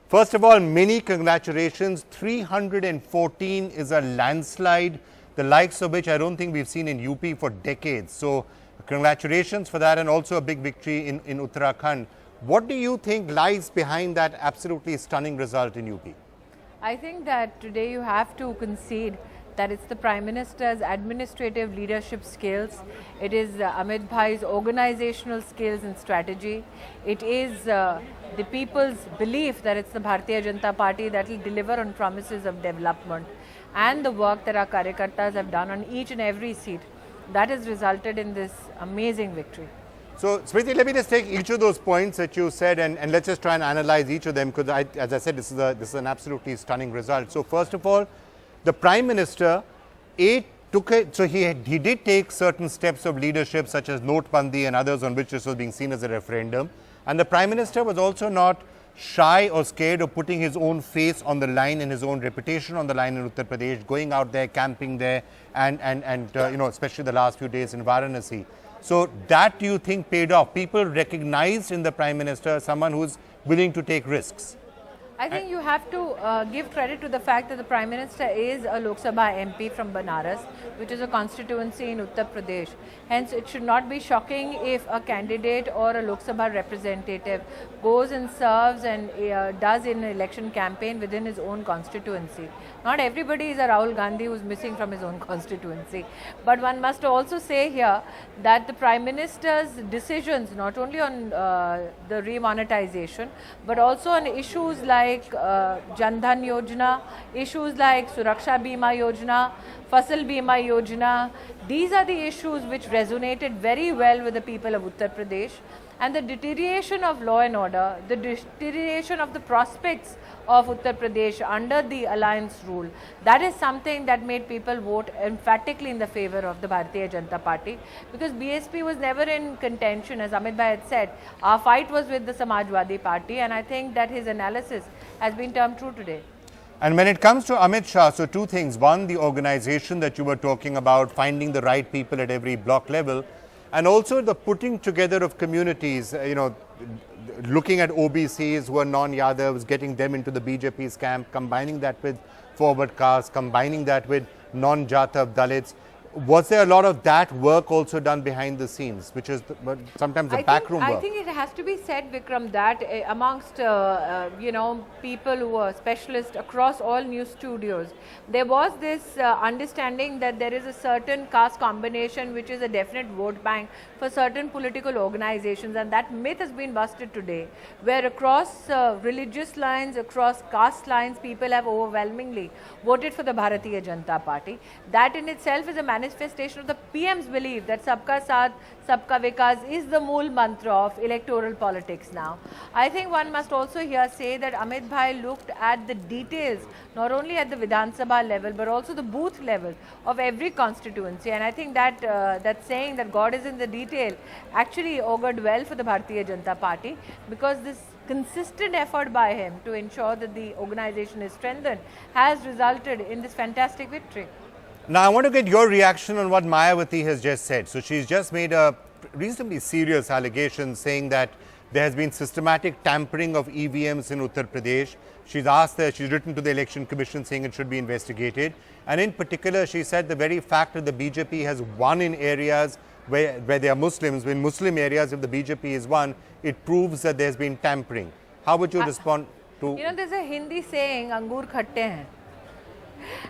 First of all, many congratulations. 314 is a landslide, the likes of which I don't think we've seen in UP for decades. So congratulations for that, and also a big victory in Uttarakhand. What do you think lies behind that absolutely stunning result in UP? I think that today you have to concede that it's the Prime Minister's administrative leadership skills, it is Amit Bhai's organizational skills and strategy, it is the people's belief that it's the Bharatiya Janata Party that will deliver on promises of development, and the work that our Karyakartas have done on each and every seat that has resulted in this amazing victory. So, Smriti, let me just take each of those points that you said and let's just try and analyze each of them, because as I said, this is an absolutely stunning result. So, first of all, the Prime Minister, he did take certain steps of leadership such as Notbandi and others on which this was being seen as a referendum. And the Prime Minister was also not shy or scared of putting his own face on the line and his own reputation on the line in Uttar Pradesh, going out there, camping there, and especially the last few days in Varanasi. So that, do you think, paid off? People recognized in the Prime Minister someone who's willing to take risks. I think you have to give credit to the fact that the Prime Minister is a Lok Sabha MP from Banaras, which is a constituency in Uttar Pradesh. Hence, it should not be shocking if a candidate or a Lok Sabha representative goes and serves and does an election campaign within his own constituency. Not everybody is a Rahul Gandhi who is missing from his own constituency. But one must also say here that the Prime Minister's decisions, not only on the remonetization, but also on issues like Jan Dhan Yojana, issues like Suraksha Bima Yojana, Fasal Bima Yojana. These are the issues which resonated very well with the people of Uttar Pradesh. And the deterioration of law and order, the deterioration of the prospects of Uttar Pradesh under the alliance rule, that is something that made people vote emphatically in the favor of the Bharatiya Janata Party, because BSP was never in contention. As Amit Bhai had said, our fight was with the Samajwadi Party, and I think that his analysis has been termed true today. And when it comes to Amit Shah, so two things. One, the organization that you were talking about, finding the right people at every block level, and also the putting together of communities, looking at OBCs who are non-Yadavs, getting them into the BJP's camp, combining that with forward caste, combining that with non-Jatav Dalits. Was there a lot of that work also done behind the scenes, which is sometimes the backroom work? I think it has to be said, Vikram, that amongst people who are specialists across all news studios, there was this understanding that there is a certain caste combination which is a definite vote bank for certain political organizations, and that myth has been busted today, where across religious lines, across caste lines, people have overwhelmingly voted for the Bharatiya Janata Party. That in itself is a manifestation of the PM's belief that Sabka Saath, Sabka Vikas is the mool mantra of electoral politics now. I think one must also here say that Amit Bhai looked at the details, not only at the Vidhan Sabha level, but also the booth level of every constituency. And I think that that saying that God is in the detail actually augured well for the Bharatiya Janata Party, because this consistent effort by him to ensure that the organization is strengthened has resulted in this fantastic victory. Now, I want to get your reaction on what Mayawati has just said. So, she's just made a reasonably serious allegation saying that there has been systematic tampering of EVMs in Uttar Pradesh. She's written to the Election Commission saying it should be investigated. And in particular, she said the very fact that the BJP has won in areas where there are Muslims, in Muslim areas, if the BJP is won, it proves that there's been tampering. How would you respond to? There's a Hindi saying, Angur khatte hain.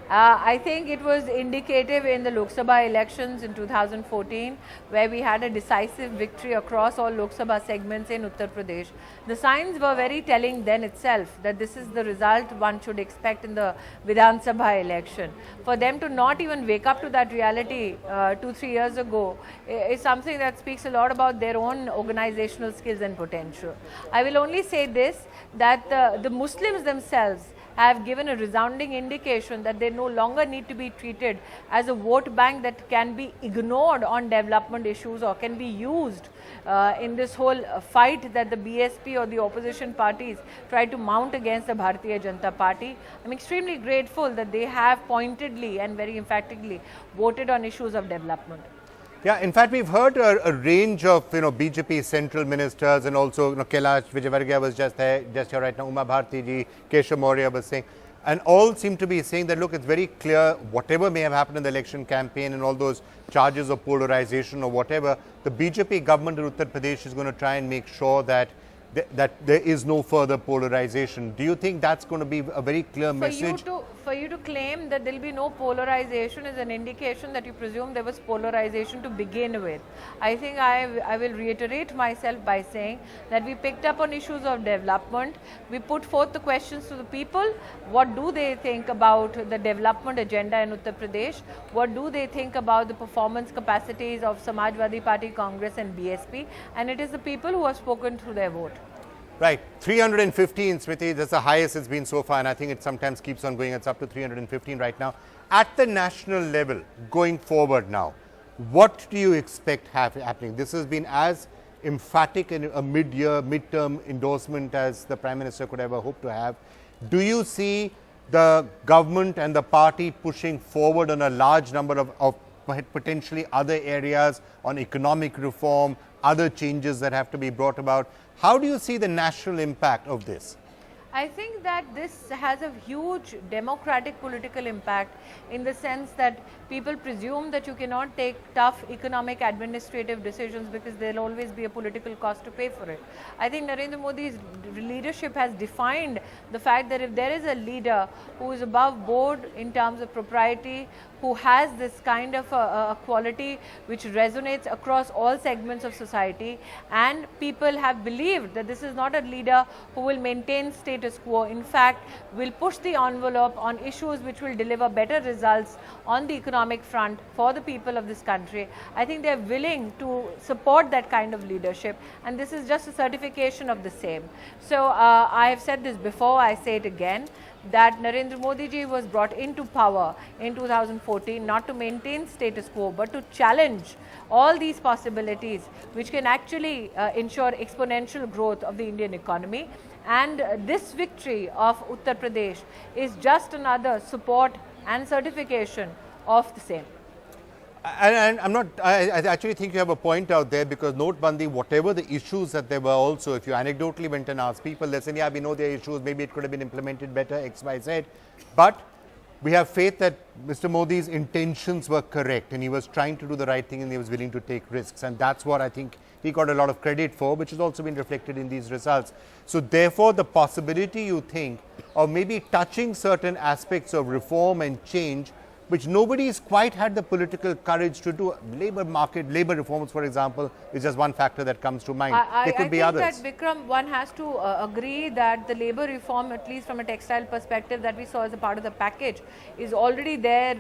I think it was indicative in the Lok Sabha elections in 2014, where we had a decisive victory across all Lok Sabha segments in Uttar Pradesh. The signs were very telling then itself that this is the result one should expect in the Vidhan Sabha election. For them to not even wake up to that reality 2-3 years ago is something that speaks a lot about their own organizational skills and potential. I will only say this, that the Muslims themselves have given a resounding indication that they no longer need to be treated as a vote bank that can be ignored on development issues or can be used in this whole fight that the BSP or the opposition parties try to mount against the Bharatiya Janata Party. I'm extremely grateful that they have pointedly and very emphatically voted on issues of development. Yeah, in fact, we've heard a range of BJP central ministers, and also Kailash Vijayvargiya was just here right now. Uma Bharti ji, Keshav Maurya was saying, and all seem to be saying that look, it's very clear whatever may have happened in the election campaign and all those charges of polarization or whatever, the BJP government in Uttar Pradesh is going to try and make sure that there is no further polarization. Do you think that's going to be a very clear message? For you to claim that there will be no polarization is an indication that you presume there was polarization to begin with. I think I will reiterate myself by saying that we picked up on issues of development. We put forth the questions to the people. What do they think about the development agenda in Uttar Pradesh? What do they think about the performance capacities of Samajwadi Party, Congress and BSP? And it is the people who have spoken through their vote. Right, 315, Smriti, that's the highest it's been so far, and I think it sometimes keeps on going. It's up to 315 right now. At the national level, going forward now, what do you expect happening? This has been as emphatic in a midterm endorsement as the Prime Minister could ever hope to have. Do you see the government and the party pushing forward on a large number of potentially other areas on economic reform, other changes that have to be brought about? How do you see the national impact of this? I think that this has a huge democratic political impact in the sense that people presume that you cannot take tough economic administrative decisions because there will always be a political cost to pay for it. I think Narendra Modi's leadership has defined the fact that if there is a leader who is above board in terms of propriety, who has this kind of a quality which resonates across all segments of society, and people have believed that this is not a leader who will maintain status quo, in fact will push the envelope on issues which will deliver better results on the economic front for the people of this country. I think they are willing to support that kind of leadership, and this is just a certification of the same. So I have said this before, I say it again, that Narendra Modi ji was brought into power in 2014 not to maintain status quo but to challenge all these possibilities which can actually ensure exponential growth of the Indian economy. And this victory of Uttar Pradesh is just another support and certification of the same. And I actually think you have a point out there, because Notbandi, whatever the issues that there were also, if you anecdotally went and asked people, they said, yeah, we know there are issues, maybe it could have been implemented better, X, Y, Z. But we have faith that Mr. Modi's intentions were correct and he was trying to do the right thing and he was willing to take risks. And that's what I think he got a lot of credit for, which has also been reflected in these results. So therefore, the possibility, you think, of maybe touching certain aspects of reform and change which nobody's quite had the political courage to do. Labor reforms, for example, is just one factor that comes to mind. There could be others. I think that, Vikram, one has to agree that the labor reform, at least from a textile perspective that we saw as a part of the package, is already there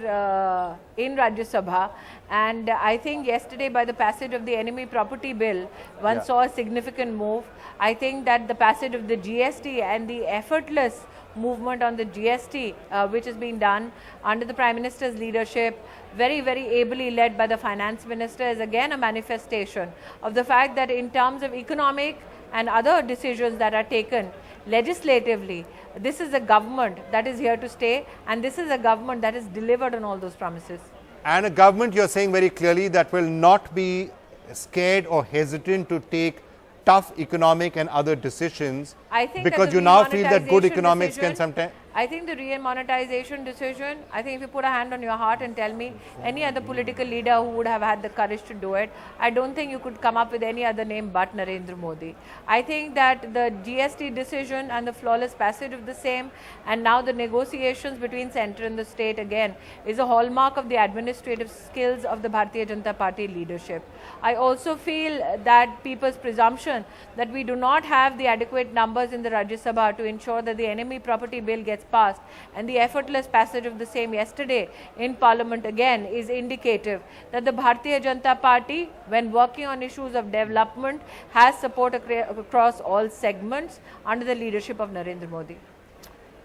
in Rajya Sabha. And I think yesterday, by the passage of the enemy property bill, one saw a significant move. I think that the passage of the GST and the effortless movement on the GST, which has been done under the Prime Minister's leadership, very, very ably led by the Finance Minister, is again a manifestation of the fact that in terms of economic and other decisions that are taken legislatively, this is a government that is here to stay, and this is a government that has delivered on all those promises. And a government, you're saying very clearly, that will not be scared or hesitant to take tough economic and other decisions, because you now feel that good economics can sometimes... I think the re-monetization decision, I think if you put a hand on your heart and tell me any other political leader who would have had the courage to do it, I don't think you could come up with any other name but Narendra Modi. I think that the GST decision and the flawless passage of the same, and now the negotiations between centre and the state again, is a hallmark of the administrative skills of the Bharatiya Janata Party leadership. I also feel that people's presumption that we do not have the adequate numbers in the Rajya Sabha to ensure that the enemy property bill gets passed, and the effortless passage of the same yesterday in Parliament again, is indicative that the Bharatiya Janata Party, when working on issues of development, has support across all segments under the leadership of Narendra Modi.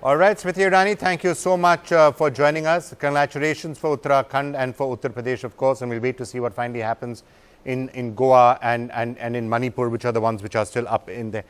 All right, Smriti Irani, thank you so much for joining us. Congratulations for Uttarakhand and for Uttar Pradesh, of course, and we'll wait to see what finally happens in Goa and in Manipur, which are the ones which are still up in there.